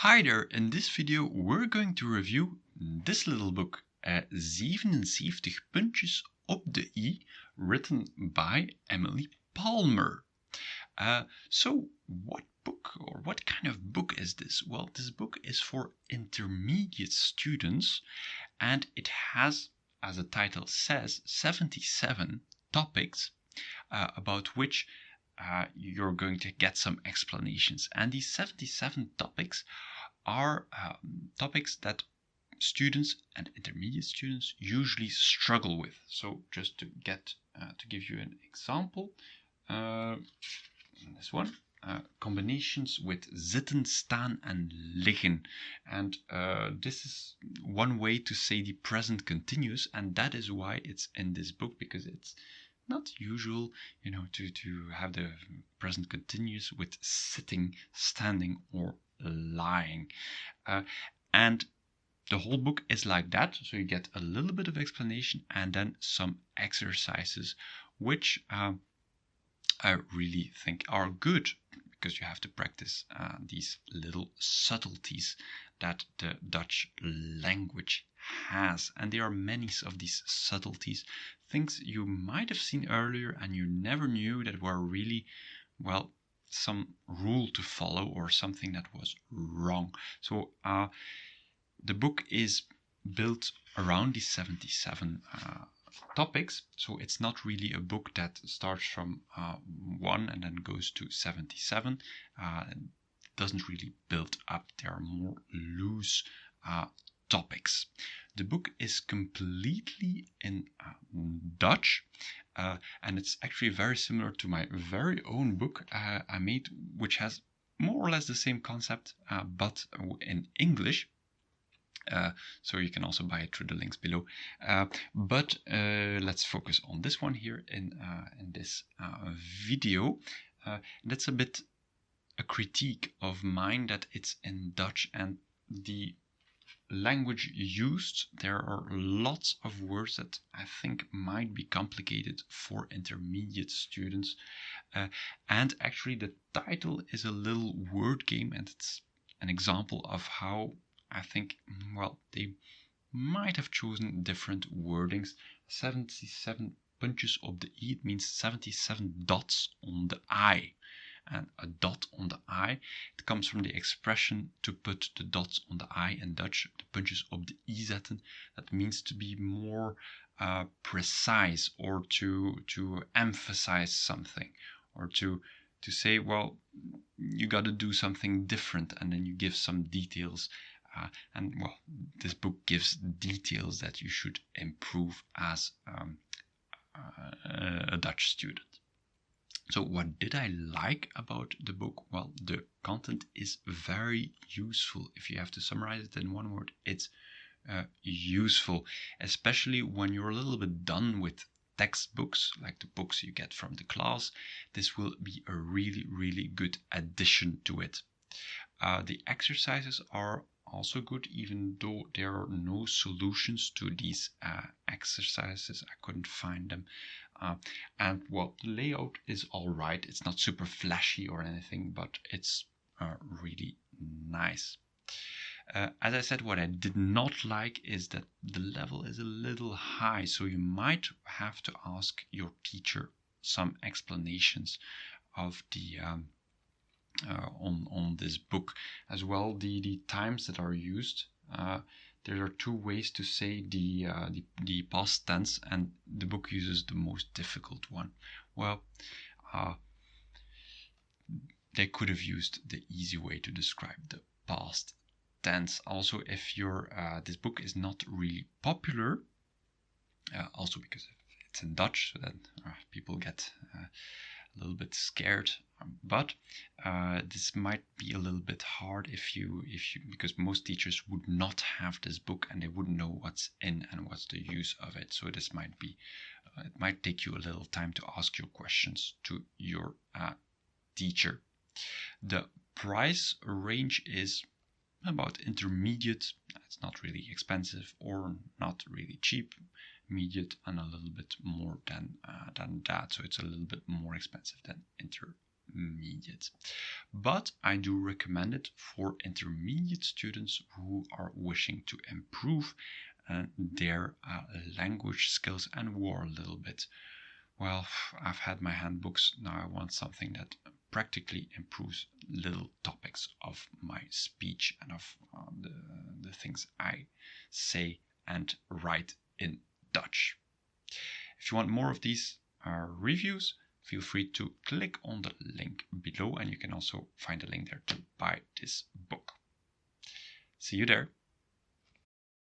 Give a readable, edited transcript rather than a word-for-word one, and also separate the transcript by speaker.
Speaker 1: Hi there, in this video we're going to review this little book, 77 puntjes op de i, written by Emily Palmer. So what book or what kind of book is this? Well, this book is for intermediate students and it has, as the title says, 77 topics about which you're going to get some explanations. And these 77 topics are topics that students and intermediate students usually struggle with. So just to give you an example, this one, combinations with zitten, staan and liggen. And this is one way to say the present continuous, and that is why it's in this book, because it's not usual, to have the present continuous with sitting, standing, or lying. And the whole book is like that, so you get a little bit of explanation and then some exercises, which I really think are good, because you have to practice these little subtleties that the Dutch language has. And there are many of these subtleties, things you might have seen earlier and you never knew that were really, well, some rule to follow or something that was wrong. So the book is built around these 77 topics, so it's not really a book that starts from 1 and then goes to 77. It doesn't really build up. There are more loose topics. The book is completely in Dutch, and it's actually very similar to my very own book I made, which has more or less the same concept, but in English. So you can also buy it through the links below. But let's focus on this one here in this video. That's a bit a critique of mine, that it's in Dutch and the language used. There are lots of words that I think might be complicated for intermediate students. And actually the title is a little word game, and it's an example of how I think, well, they might have chosen different wordings. 77 puntjes op de i, it means 77 dots on the I. And a dot on the I, it comes from the expression to put the dots on the I in Dutch, the puntjes op de i zetten. That means to be more precise, or to emphasize something, or to say, well, you got to do something different, and then you give some details. And well, this book gives details that you should improve as a Dutch student. So what did I like about the book? Well, the content is very useful. If you have to summarize it in one word, it's useful, especially when you're a little bit done with textbooks, like the books you get from the class. This will be a really, really good addition to it. The exercises are also good, even though there are no solutions to these exercises. I couldn't find them. And well, the layout is all right. It's not super flashy or anything, but it's really nice. As I said, what I did not like is that the level is a little high, so you might have to ask your teacher some explanations of the on this book as well. The times that are used, there are two ways to say the past tense, and the book uses the most difficult one. Well, they could have used the easy way to describe the past tense. Also, if this book is not really popular, also because it's in Dutch, so that people get a little bit scared. But this might be a little bit hard if you because most teachers would not have this book and they wouldn't know what's in and what's the use of it. So this might be it might take you a little time to ask your questions to your teacher. The price range is about intermediate. It's not really expensive or not really cheap. Immediate and a little bit more than that. So it's a little bit more expensive than intermediate. intermediate. But I do recommend it for intermediate students who are wishing to improve their language skills and who are a little bit, well, I've had my handbooks, now I want something that practically improves little topics of my speech and of the things I say and write in Dutch. If you want more of these reviews, feel free to click on the link below, and you can also find a link there to buy this book. See you there.